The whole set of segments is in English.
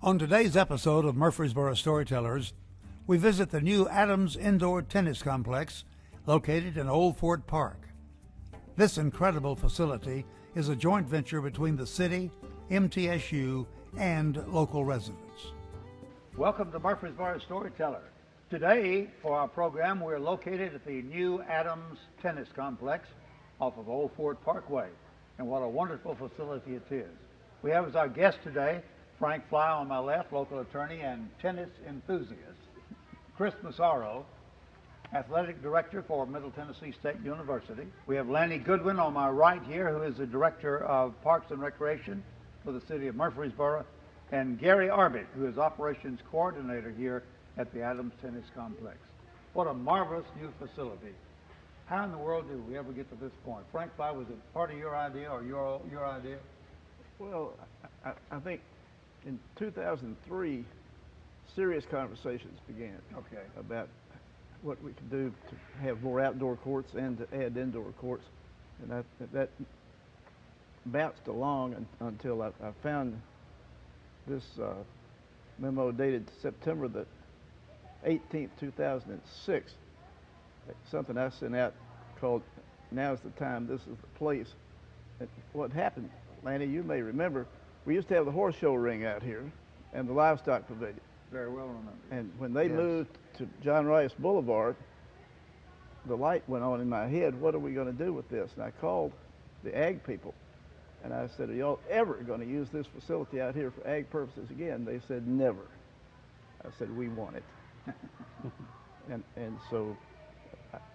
On today's episode of Murfreesboro Storytellers, we visit the new Adams Indoor Tennis Complex located in Old Fort Park. This incredible facility is a joint venture between the city, MTSU, and local residents. Welcome to Murfreesboro Storyteller. Today, for our program, we're located at the new Adams Tennis Complex off of Old Fort Parkway, and what a wonderful facility it is. We have as our guest today Frank Fly on my left, local attorney and tennis enthusiast. Chris Massaro, athletic director for Middle Tennessee State University. We have Lanny Goodwin on my right here, who is the director of Parks and Recreation for the city of Murfreesboro, and Gary Arbit, who is operations coordinator here at the Adams Tennis Complex. What a marvelous new facility. How in the world did we ever get to this point? Frank Fly, was it part of your idea or your idea? Well, I think in 2003, serious conversations began about what we could do to have more outdoor courts and to add indoor courts. And that bounced along until I found this memo dated September the 18th, 2006, something I sent out called "Now's the Time, This is the Place." And what happened, Lanny, you may remember, we used to have the horse show ring out here and the livestock pavilion. Very well remembered. And when they moved to John Rice Boulevard, the light went on in my head. What are we going to do with this? And I called the ag people and I said, are y'all ever going to use this facility out here for ag purposes again? They said, never. I said, we want it. and so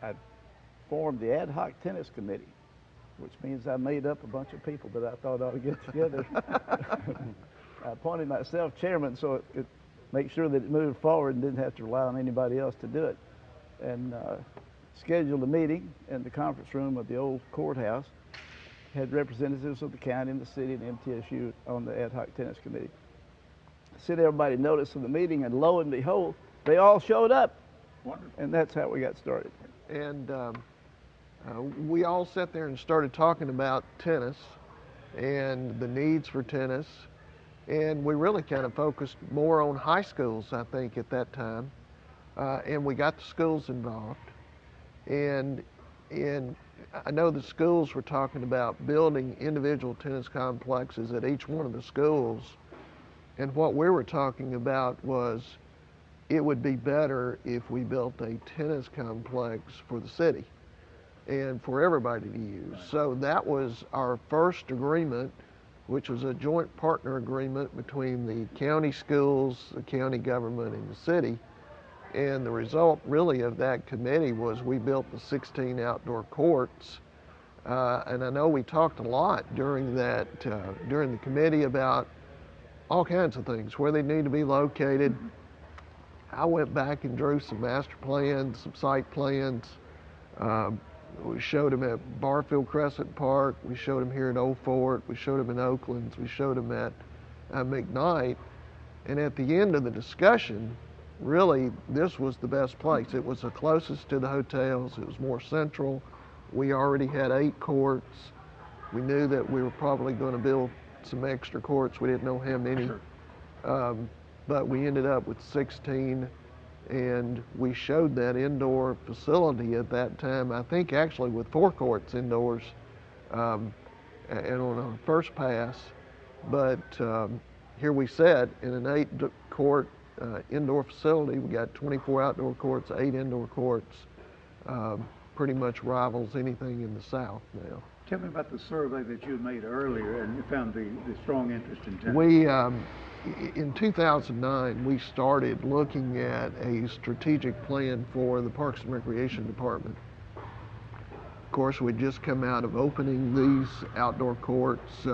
I formed the ad hoc tennis committee, which means I made up a bunch of people that I thought ought to get together. I appointed myself chairman so it could make sure that it moved forward and didn't have to rely on anybody else to do it. And scheduled a meeting in the conference room of the old courthouse, had representatives of the county and the city and MTSU on the ad hoc tennis committee. Sent everybody notice of the meeting, and lo and behold, they all showed up. Wonderful. And that's how we got started. And we all sat there and started talking about tennis and the needs for tennis, and we really kind of focused more on high schools, I think, at that time, and we got the schools involved. And I know the schools were talking about building individual tennis complexes at each one of the schools, and what we were talking about was it would be better if we built a tennis complex for the city and for everybody to use. Right. So that was our first agreement, which was a joint partner agreement between the county schools, the county government, and the city. And the result really of that committee was we built the 16 outdoor courts. And I know we talked a lot during during the committee about all kinds of things, where they need to be located. I went back and drew some master plans, some site plans. We showed them at Barfield Crescent Park. We showed them here at Old Fort. We showed them in Oakland. We showed them at McKnight. And at the end of the discussion, really, this was the best place. It was the closest to the hotels. It was more central. We already had 8 courts. We knew that we were probably going to build some extra courts. We didn't know how many. Sure. But we ended up with 16. And we showed that indoor facility at that time, I think actually with 4 courts indoors and on a first pass. But here we sat in an 8-court indoor facility. We got 24 outdoor courts, 8 indoor courts, pretty much rivals anything in the South now. Tell me about the survey that you made earlier and you found the strong interest in tennis. In 2009, we started looking at a strategic plan for the Parks and Recreation Department. Of course, we'd just come out of opening these outdoor courts.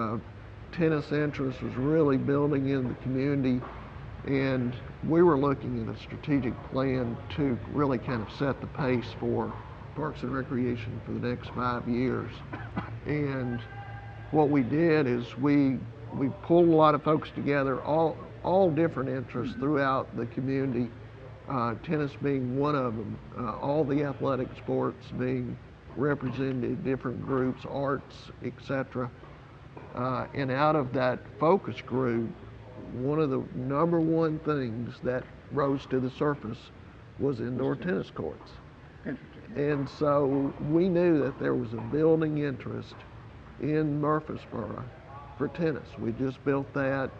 Tennis interest was really building in the community, and we were looking at a strategic plan to really kind of set the pace for Parks and Recreation for the next 5 years. And what we did is we pulled a lot of folks together, all different interests throughout the community, tennis being one of them, all the athletic sports being represented, different groups, arts, etc. And out of that focus group, one of the number one things that rose to the surface was indoor tennis courts. And so we knew that there was a building interest in Murfreesboro for tennis. We just built that.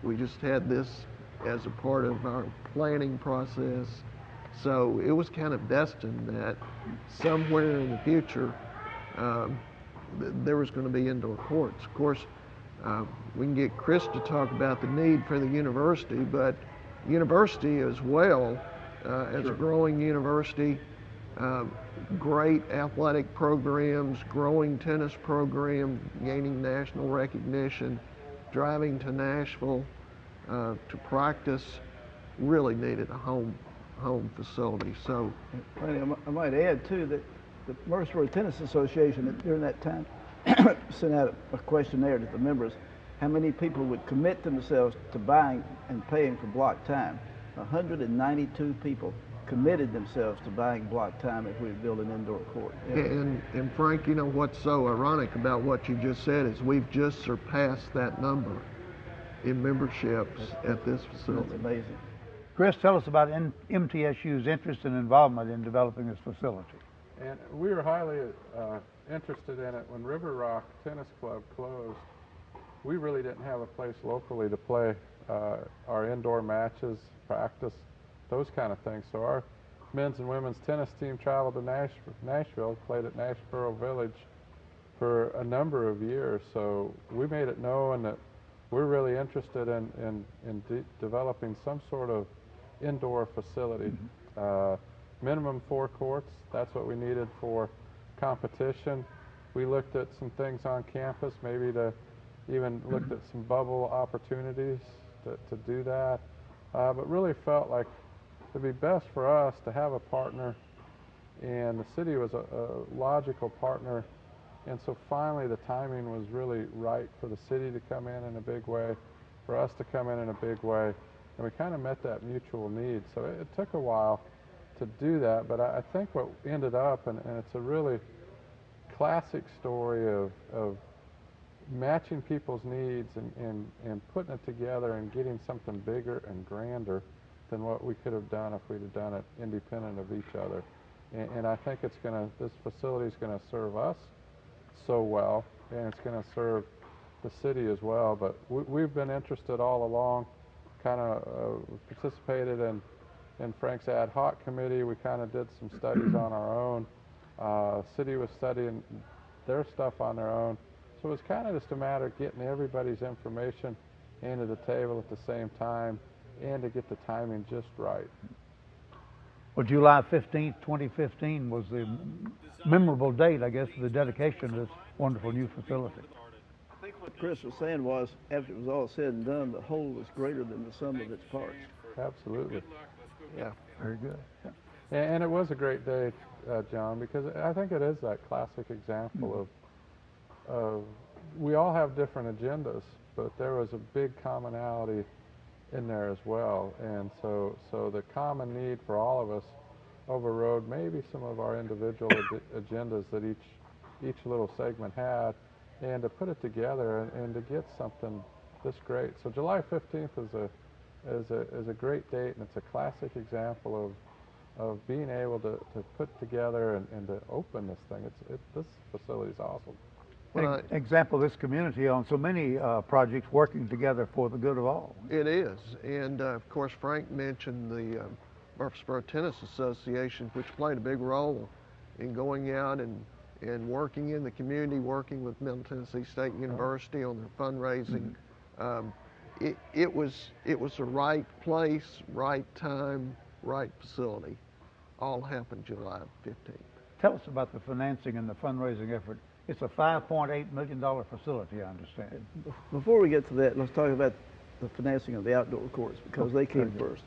We just had this as a part of our planning process. So it was kind of destined that somewhere in the future there was going to be indoor courts. Of course, we can get Chris to talk about the need for the university, but university as well, as a growing university, great athletic programs, growing tennis program, gaining national recognition, driving to Nashville to practice, really needed a home facility. So I might add too that the Murfreesboro Tennis Association during that time sent out a questionnaire to the members how many people would commit themselves to buying and paying for block time. 192 people committed themselves to buying block time if we build an indoor court. And Frank, you know what's so ironic about what you just said is we've just surpassed that number in memberships at this facility. That's amazing. Chris, tell us about MTSU's interest and involvement in developing this facility. And we were highly interested in it when River Rock Tennis Club closed. We really didn't have a place locally to play our indoor matches, practice, those kind of things. So our men's and women's tennis team traveled to Nashville, played at Nashboro Village for a number of years. So we made it known that we're really interested in developing some sort of indoor facility. Minimum 4 courts, that's what we needed for competition. We looked at some things on campus, maybe to even looked at some bubble opportunities to do that, but really felt like it'd be best for us to have a partner, and the city was a logical partner. And so finally the timing was really right for the city to come in a big way, for us to come in a big way, and we kind of met that mutual need. So it took a while to do that, but I think what ended up, and it's a really classic story of matching people's needs and putting it together and getting something bigger and grander than what we could have done if we'd have done it independent of each other. And I think this facility is going to serve us so well, and it's going to serve the city as well. But we've been interested all along, kind of participated in Frank's ad hoc committee. We kind of did some studies on our own. City was studying their stuff on their own. So it was kind of just a matter of getting everybody's information into the table at the same time and to get the timing just right. Well, July 15th, 2015 was the memorable date, I guess, for the dedication of this wonderful new facility. I think what Chris was saying was, after it was all said and done, the whole was greater than the sum of its parts. Absolutely. Yeah. Very good. Yeah. And it was a great day, John, because I think it is that classic example of we all have different agendas, but there was a big commonality in there as well. And so the common need for all of us overrode maybe some of our individual agendas that each little segment had, and to put it together and to get something this great. So July 15th is a great date, and it's a classic example of being able to put together and to open this thing. This facility is awesome. Well, example of this community on so many projects working together for the good of all. it is, and of course Frank mentioned the Murfreesboro Tennis Association, which played a big role in going out and working in the community, working with Middle Tennessee State University on their fundraising. It was the right place, right time, right facility. All happened July 15th. Tell us about the financing and the fundraising effort. It's a $5.8 million facility, I understand. Before we get to that, let's talk about the financing of the outdoor courts, because they came first.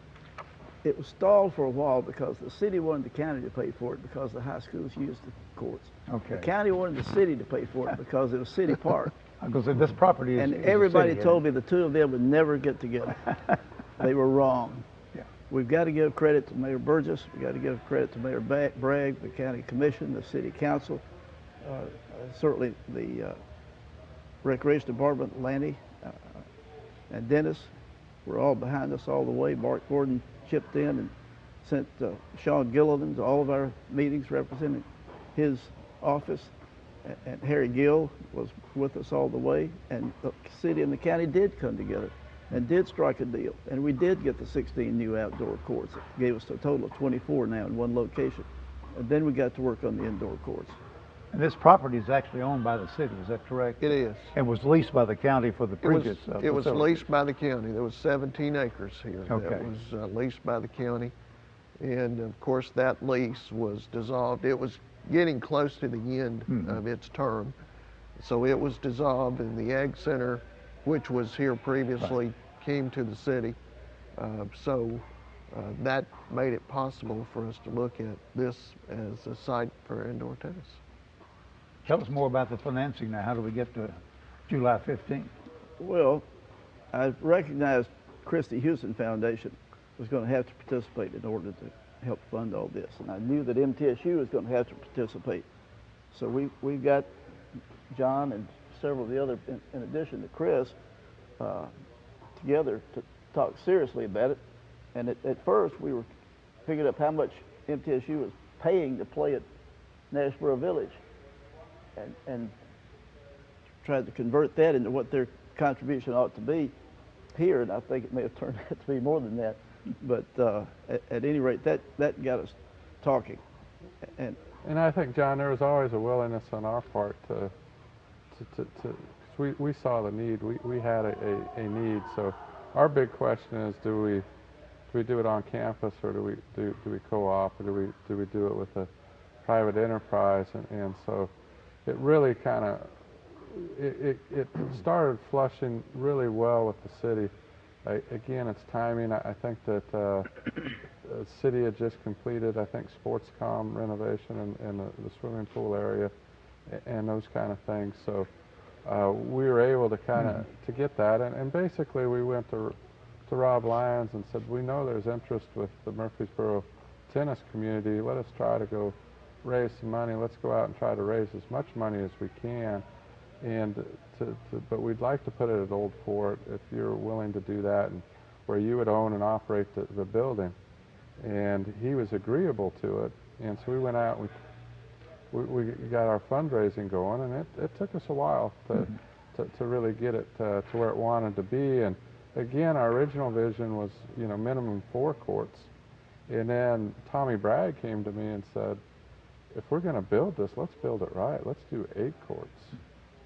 It was stalled for a while because the city wanted the county to pay for it because the high schools used the courts. Okay. The county wanted the city to pay for it because it was city park. Because this property is. And is everybody city, told me the two of them would never get together. They were wrong. Yeah. We've got to give credit to Mayor Burgess. We've got to give credit to Mayor Bragg, the county commission, the city council, certainly the recreation department, Lanny and Dennis, were all behind us all the way. Mark Gordon chipped in and sent Sean Gilliland to all of our meetings representing his office. And Harry Gill was with us all the way. And the city and the county did come together and did strike a deal. And we did get the 16 new outdoor courts. It gave us a total of 24 now in one location. And then we got to work on the indoor courts. And this property is actually owned by the city, is that correct? It is. It was leased by the county for the previous It was facility. leased by the county. There was 17 acres here Okay. that was leased by the county. And of course that lease was dissolved. It was getting close to the end of its term. So it was dissolved, and the Ag Center, which was here previously, came to the city. That made it possible for us to look at this as a site for indoor tennis. Tell us more about the financing now. How do we get to July 15th? Well, I recognized Christie Houston Foundation was going to have to participate in order to help fund all this. And I knew that MTSU was going to have to participate. So we got John and several of the other, in addition to Chris, together to talk seriously about it. And at first we were figuring up how much MTSU was paying to play at Nashboro Village, and tried to convert that into what their contribution ought to be here. And I think it may have turned out to be more than that. But at any rate, that got us talking. And I think, John, there was always a willingness on our part to we saw the need. We had a need. So our big question is, do we do it on campus, or do we co-op, or do we do it with a private enterprise? And so it really kind of it started flushing really well with the city. Again, it's timing. I think that the city had just completed, I think, sportscom renovation in the swimming pool area and those kind of things. So we were able to kind of to get that, and basically we went to Rob Lyons and said, we know there's interest with the Murfreesboro tennis community. Let us try to go raise some money. Let's go out and try to raise as much money as we can. And but we'd like to put it at Old Fort if you're willing to do that, and where you would own and operate the building. And he was agreeable to it. And so we went out and we got our fundraising going, and it took us a while to really get it to where it wanted to be. And again, our original vision was, minimum 4 courts. And then Tommy Bragg came to me and said, if we're going to build this, let's build it right. Let's do 8 courts.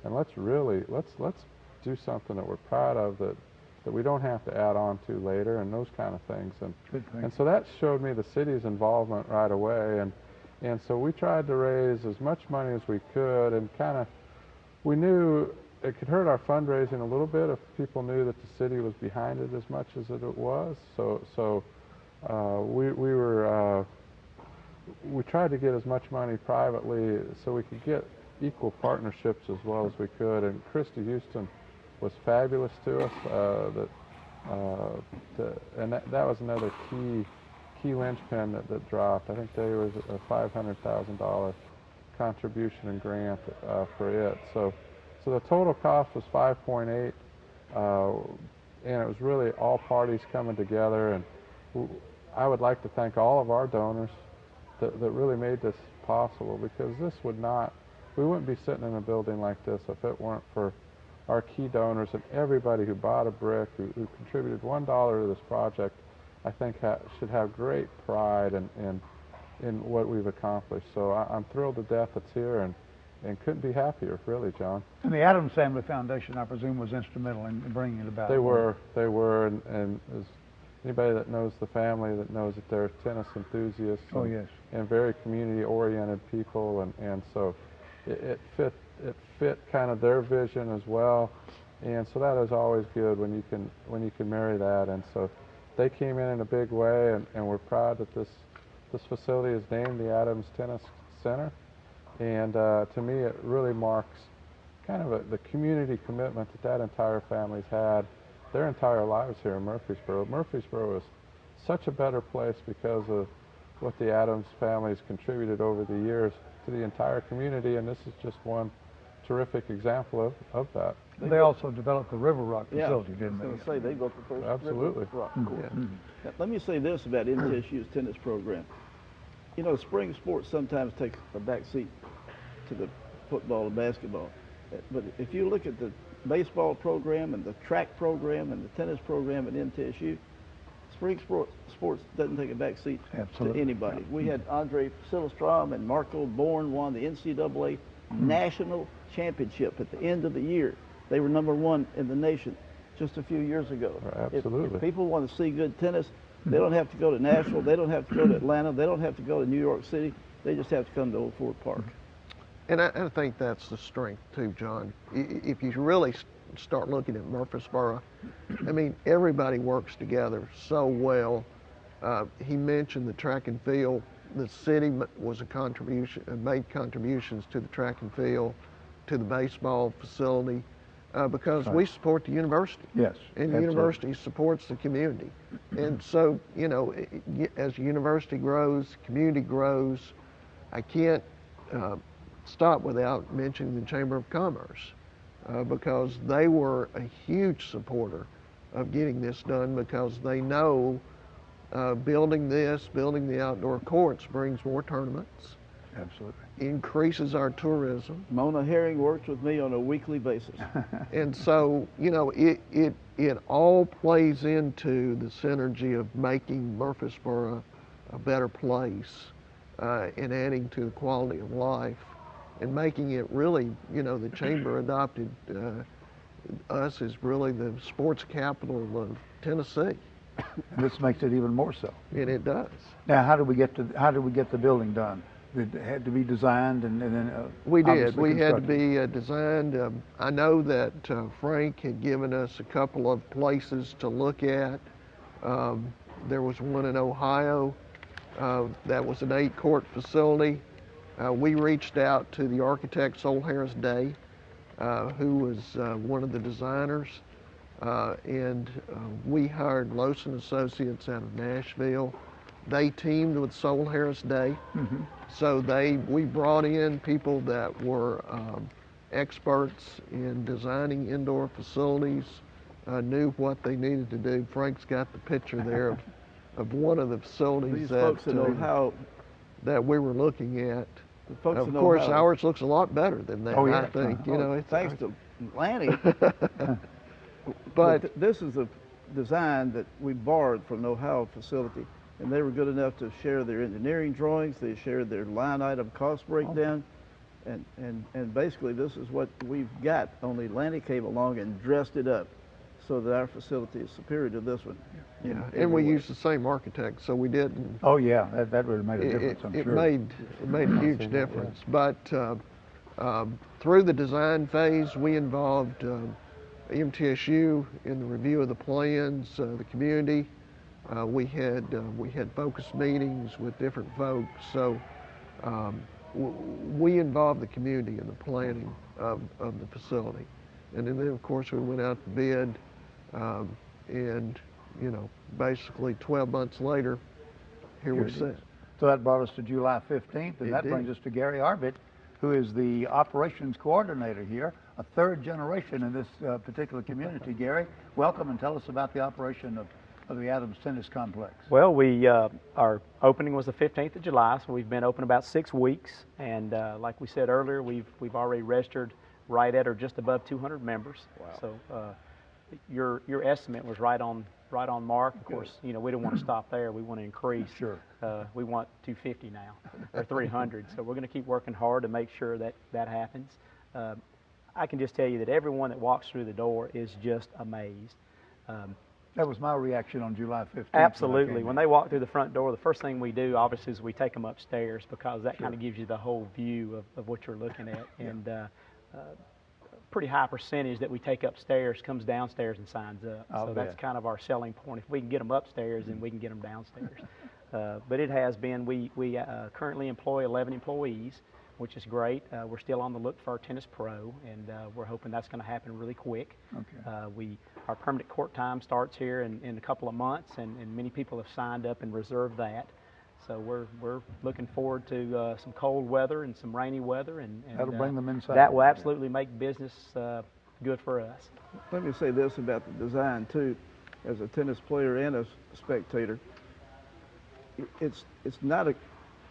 And let's do something that we're proud of, that we don't have to add on to later, and those kind of things. And so that showed me the city's involvement right away. And so we tried to raise as much money as we could, and we knew it could hurt our fundraising a little bit if people knew that the city was behind it as much as it was. So we tried to get as much money privately so we could get equal partnerships as well as we could. And Christie Houston was fabulous to us. And that was another key linchpin that dropped. I think there was a $500,000 contribution and grant for it. So the total cost was 5.8, and it was really all parties coming together. And I would like to thank all of our donors that really made this possible, because we wouldn't be sitting in a building like this if it weren't for our key donors and everybody who bought a brick, who contributed $1 to this project. I think should have great pride in what we've accomplished. So I'm thrilled to death it's here, and couldn't be happier, really, John. And the Adams Family Foundation, I presume, was instrumental in bringing it about. They were, and as anybody that knows the family, that knows that they're tennis enthusiasts. Oh, yes. And very community-oriented people, and so it fit kind of their vision as well. And so that is always good when you can marry that. And so they came in a big way, and we're proud that this facility is named the Adams Tennis Center. And to me, it really marks kind of the community commitment that entire family's had their entire lives here in Murfreesboro. Murfreesboro is such a better place because of what the Adams family has contributed over the years to the entire community, and this is just one terrific example of that. They also developed the River Rock Yeah, facility, I was didn't going to they? say they built the first Absolutely. River Rock court. Yeah. Now, let me say this about NTSU's tennis program. You know, spring sports sometimes take a back seat to the football and basketball. But if you look at the baseball program and the track program and the tennis program at NTSU, spring sports doesn't take a back seat Absolutely. to anybody. We had Andre Silverstrom and Marco Bourne won the NCAA national championship at the end of the year. They were #1 in the nation just a few years ago. Absolutely. If people want to see good tennis, they don't have to go to Nashville, they don't have to go to Atlanta, they don't have to go to New York City, they just have to come to Old Fort Park. And I think that's the strength too, John. If you really start looking at Murfreesboro, I mean, everybody works together so well. He mentioned the track and field. The city was a contribution, made contributions to the track and field, to the baseball facility, because we support the university. Yes, And the absolutely. university supports the community. And so, you know, as the university grows, community grows, I can't stop without mentioning the Chamber of Commerce, because they were a huge supporter of getting this done, because they know building the outdoor courts brings more tournaments, Absolutely. increases our tourism. Mona Herring works with me on a weekly basis. And so, you know, it all plays into the synergy of making Murfreesboro a better place, and adding to the quality of life, and making it really, you know, the Chamber adopted us as really the sports capital of Tennessee, And this makes it even more so. and it does. Now, how did we get the building done? It had to be designed and then We did. obviously We had to constructed. be designed. I know that Frank had given us a couple of places to look at. There was one in Ohio that was an 8-court facility. We reached out to the architect Sol Harris Day, who was one of the designers, and we hired Lowson Associates out of Nashville. They teamed with Sol Harris Day, so we brought in people that were experts in designing indoor facilities, knew what they needed to do. Frank's got the picture there of one of the facilities These folks in Ohio, that we were looking at. the folks Of in course, Ohio, ours looks a lot better than that, Oh, yeah. I think. You know, thanks to Lanny. but This is a design that we borrowed from an Ohio facility, and they were good enough to share their engineering drawings. They shared their line item cost breakdown, and basically this is what we've got. Only Lanny came along and dressed it up so that our facility is superior to this one. yeah, in and every we way. used the same architect, so we didn't. Oh yeah, that really made a difference. I'm It sure. made a huge difference. But through the design phase, we involved MTSU in the review of the plans, the community. We had focus meetings with different folks. So we involved the community in the planning of the facility, and then of course we went out to bid, and you know, basically 12 months later, here we it sit. is. So that brought us to July 15th, and It that did. brings us to Gary Arbit, who is the operations coordinator here, a third generation in this particular community. Gary, welcome, and tell us about the operation of the Adams Tennis Complex. Well, our opening was the 15th of July, so we've been open about 6 weeks, and like we said earlier, we've already registered right at or just above 200 members. Wow. So your estimate was right on mark. Of course, you know, we don't want to stop there. We want to increase. Sure. We want 250 now, or 300. So we're going to keep working hard to make sure that happens. I can just tell you that everyone that walks through the door is just amazed. That was my reaction on July 15th. Absolutely. When they walk through the front door, the first thing we do, obviously, is we take them upstairs, because that Sure. kind of gives you the whole view of what you're looking at. And pretty high percentage that we take upstairs comes downstairs and signs up. I'll So that's bet. kind of our selling point. If we can get them upstairs, then we can get them downstairs. But it has been, we currently employ 11 employees, which is great. We're still on the look for our tennis pro, and we're hoping that's going to happen really quick. Okay. Our permanent court time starts here in a couple of months, and many people have signed up and reserved that. So we're looking forward to some cold weather and some rainy weather, and That'll bring them inside. That will absolutely make business good for us. Let me say this about the design too. As a tennis player and a spectator, it's not a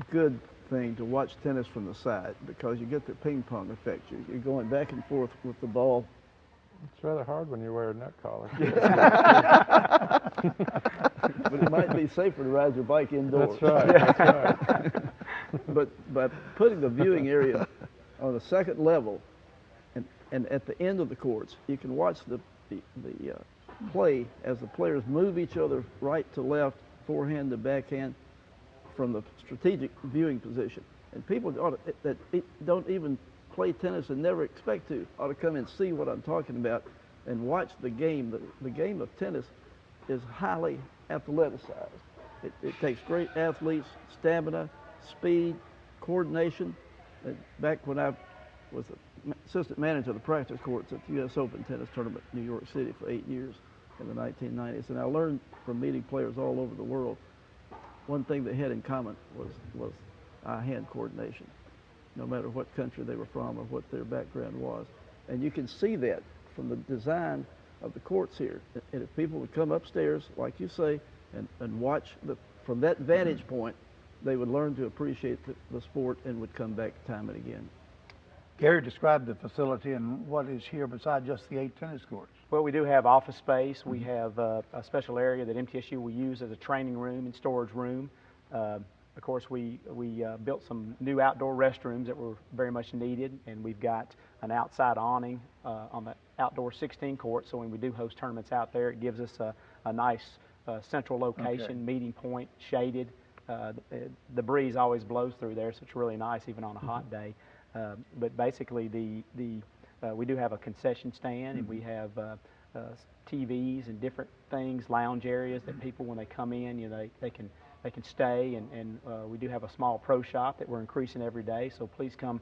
good thing to watch tennis from the side because you get the ping pong effect. You're going back and forth with the ball. It's rather hard when you wear a neck collar. But it might be safer to ride your bike indoors. That's right. That's right. But by putting the viewing area on the second level and at the end of the courts, you can watch the play as the players move each other right to left, forehand to backhand from the strategic viewing position. And people that don't even play tennis and never expect to ought to come and see what I'm talking about and watch the game. The game of tennis is highly athleticized. It takes great athletes, stamina, speed, coordination. Back when I was the assistant manager of the practice courts at the U.S. Open tennis tournament in New York City for 8 years in the 1990s, and I learned from meeting players all over the world, one thing they had in common was eye-hand coordination, no matter what country they were from or what their background was. And you can see that from the design of the courts here. And if people would come upstairs, like you say, and watch from that vantage point, they would learn to appreciate the sport and would come back time and again. Gary described the facility and what is here besides just the 8 tennis courts. Well, we do have office space. We have a special area that MTSU will use as a training room and storage room. Of course, we built some new outdoor restrooms that were very much needed, and we've got an outside awning on the outdoor 16 court, so when we do host tournaments out there, it gives us a nice central location, meeting point, shaded. The breeze always blows through there, so it's really nice even on a hot day. But basically, we do have a concession stand, and we have TVs and different things, lounge areas that people, when they come in, you know, they can stay, and we do have a small pro shop that we're increasing every day. So please come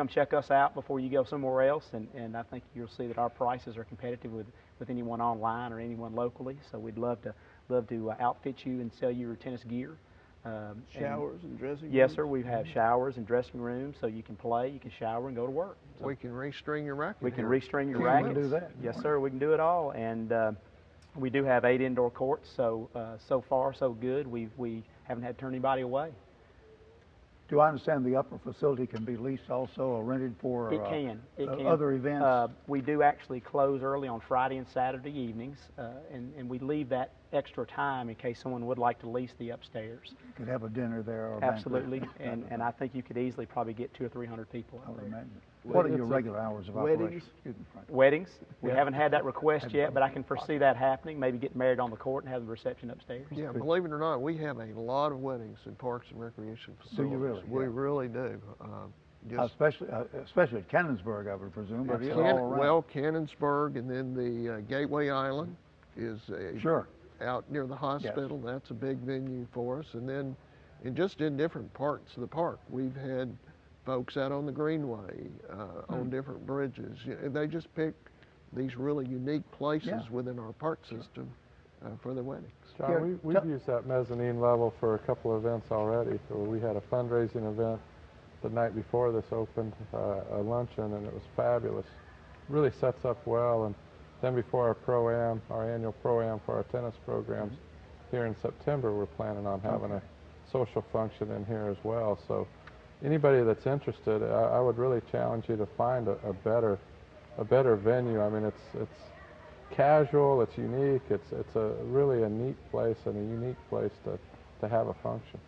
check us out before you go somewhere else, and I think you'll see that our prices are competitive with anyone online or anyone locally. So we'd love to outfit you and sell you your tennis gear. Showers and dressing rooms? Yes, sir. We have showers and dressing rooms, so you can play, you can shower, and go to work. So We can restring your racket. we can here. restring your We rackets. can do that. Yes, sir. We can do it all, and we do have 8 indoor courts. So so far so good. We haven't had to turn anybody away. Do I understand the upper facility can be leased also or rented for It can. other events? We do actually close early on Friday and Saturday evenings, and we leave that extra time in case someone would like to lease the upstairs. You could have a dinner there or a Absolutely, banquet. and I think you could easily probably get 200 or 300 people I out would there. imagine. What are your regular hours of operation? Weddings? Excuse me, Frank. Weddings, we Yeah. haven't had that request yet, but I can foresee that happening. Maybe getting married on the court and having the reception upstairs. Yeah, believe it or not, we have a lot of weddings in parks and recreation facilities. really? We Yeah. really do. Especially at Cannonsburg, I would presume. But all around. Well, Cannonsburg, and then the Gateway Island is Sure. out near the hospital. That's a big venue for us. And then in different parts of the park, we've had folks out on the Greenway, on different bridges. They just pick these really unique places within our park system for the weddings. John, we've used that mezzanine level for a couple of events already. So we had a fundraising event the night before this opened, a luncheon, and it was fabulous. Really sets up well. And then before our annual Pro-Am for our tennis programs, here in September, we're planning on having a social function in here as well. So anybody that's interested, I would really challenge you to find a better venue. I mean, it's casual, it's unique, it's really a neat place and a unique place to have a function.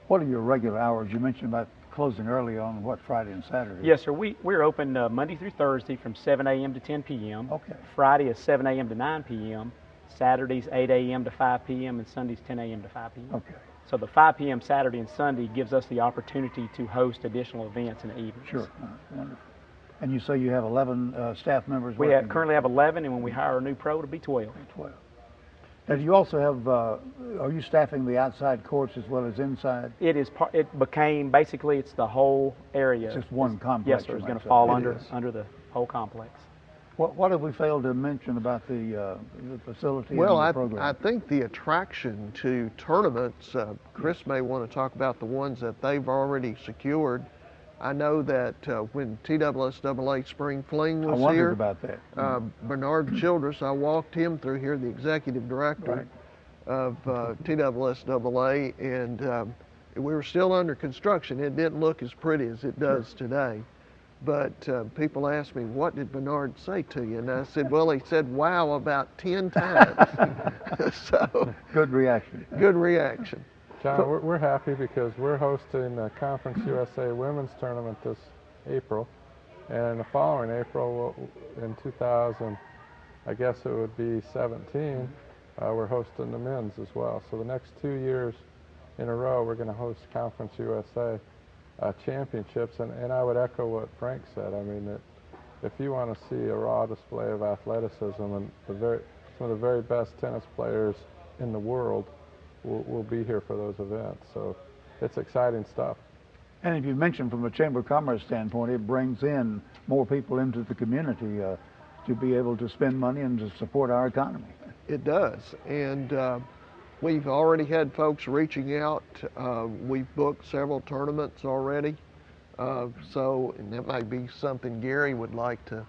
What are your regular hours? You mentioned about closing early on Friday and Saturday. Yes, sir. We're open Monday through Thursday from 7 a.m. to 10 p.m. Okay. Friday is 7 a.m. to 9 p.m. Saturdays 8 a.m. to 5 p.m. and Sundays 10 a.m. to 5 p.m. Okay. So the 5 p.m. Saturday and Sunday gives us the opportunity to host additional events in the evenings. Sure. Wonderful. And you say you have 11 staff members We working? currently have 11, and when we hire a new pro, it'll be 12. 12. Now, do you also have, are you staffing the outside courts as well as inside? It became, basically, it's the whole area. It's just one complex. Yes, sir. It's you going might to say. fall It under is. the whole complex. What have we failed to mention about the facility Well, and the program? I think the attraction to tournaments, Chris may want to talk about the ones that they've already secured. I know that when TSSAA Spring Fling was I wondered here, about that. Bernard Childress, I walked him through here, the executive director of TSSAA, and we were still under construction. It didn't look as pretty as it does today. But people asked me, what did Bernard say to you? And I said, well, he said, wow, about 10 times. So, Good reaction. good reaction. John, we're happy because we're hosting the Conference USA Women's Tournament this April, and the following April, in 2000, I guess it would be 17, we're hosting the men's as well. So the next 2 years in a row, we're going to host Conference USA championships, and I would echo what Frank said. I mean, that if you want to see a raw display of athleticism, and some of the very best tennis players in the world will be here for those events. So it's exciting stuff. And if you mentioned from a Chamber of Commerce standpoint, it brings in more people into the community to be able to spend money and to support our economy. It does. And we've already had folks reaching out. We've booked several tournaments already. And that might be something Gary would like to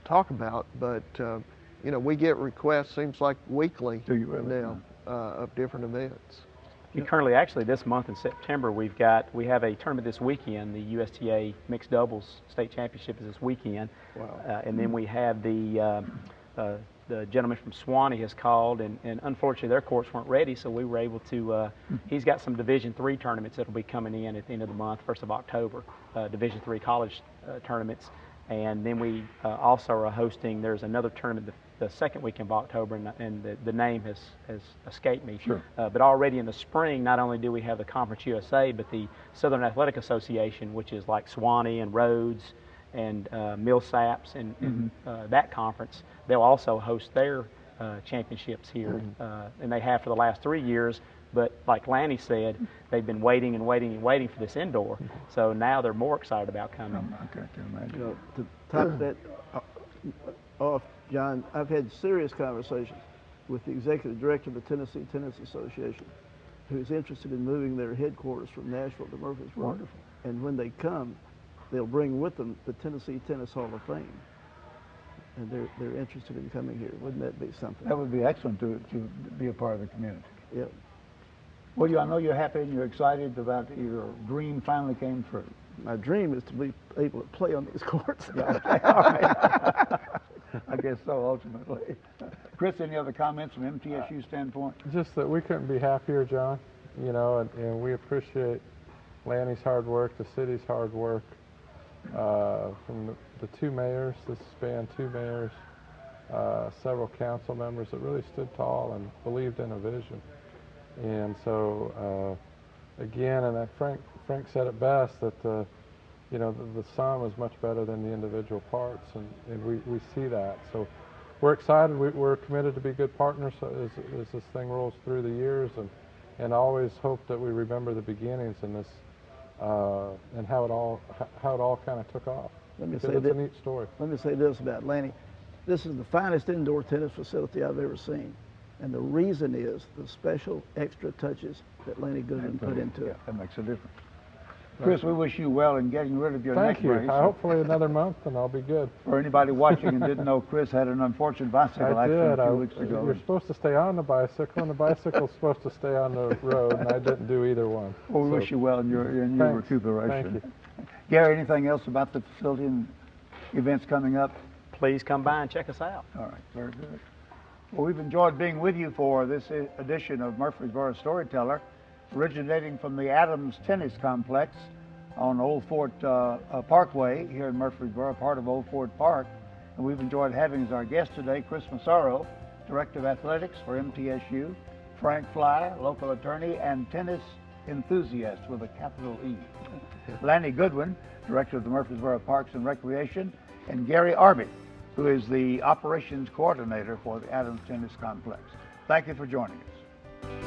talk about. But, you know, we get requests, seems like weekly now, of different events. We currently, actually, this month in September, we have a tournament this weekend. The USTA Mixed Doubles State Championship is this weekend. Wow. And then we have the gentleman from Swanee has called, and unfortunately their courts weren't ready, so we were able to, he's got some Division III tournaments that'll be coming in at the end of the month, 1st of October, Division III college tournaments. And then we also are hosting, there's another tournament the second weekend of October, and the name has escaped me. Sure. But already in the spring, not only do we have the Conference USA, but the Southern Athletic Association, which is like Swanee and Rhodes and Millsaps and that conference, they'll also host their championships here, and they have for the last 3 years. But like Lanny said, they've been waiting and waiting and waiting for this indoor, so now they're more excited about coming. I can't imagine. You know, to top that off, John, I've had serious conversations with the executive director of the Tennessee Tennis Association, who's interested in moving their headquarters from Nashville to Murfreesboro. Wonderful. And when they come, they'll bring with them the Tennessee Tennis Hall of Fame. And they're interested in coming here. Wouldn't that be something? That would be excellent to be a part of the community. Yep. Well, I know you're happy and you're excited about your dream finally came true. My dream is to be able to play on these courts. Yeah, okay, all right. I guess so, ultimately. Chris, any other comments from MTSU standpoint? Just that we couldn't be happier, John, you know, and we appreciate Lanny's hard work, the city's hard work, from the two mayors, this spanned 2 mayors, several council members that really stood tall and believed in a vision. And so, again, and that Frank said it best, that you know, the sum is much better than the individual parts, and we see that. So we're excited. We're committed to be good partners as this thing rolls through the years, and always hope that we remember the beginnings in this, and how it all kind of took off. Let me Because say it's that, a neat story. Let me say this about Lanny. This is the finest indoor tennis facility I've ever seen. And the reason is the special extra touches that Lanny Goodman put into it. That makes a difference. Chris, we wish you well in getting rid of your neck Thank you. brace. Hopefully another month and I'll be good. For anybody watching and didn't know, Chris had an unfortunate bicycle I accident did. a few weeks ago. You're supposed to stay on the bicycle, and the bicycle's supposed to stay on the road, and I didn't do either one. Well, we So, wish you well in your thanks. recuperation. Thank you. Gary, anything else about the facility and events coming up? Please come by and check us out. All right, very good. Well, we've enjoyed being with you for this edition of Murfreesboro Storyteller, originating from the Adams Tennis Complex on Old Fort Parkway here in Murfreesboro, part of Old Fort Park. And we've enjoyed having as our guest today Chris Massaro, Director of Athletics for MTSU, Frank Fly, local attorney and tennis enthusiast with a capital E, Lanny Goodwin, Director of the Murfreesboro Parks and Recreation, and Gary Arby, who is the operations coordinator for the Adams Tennis Complex. Thank you for joining us.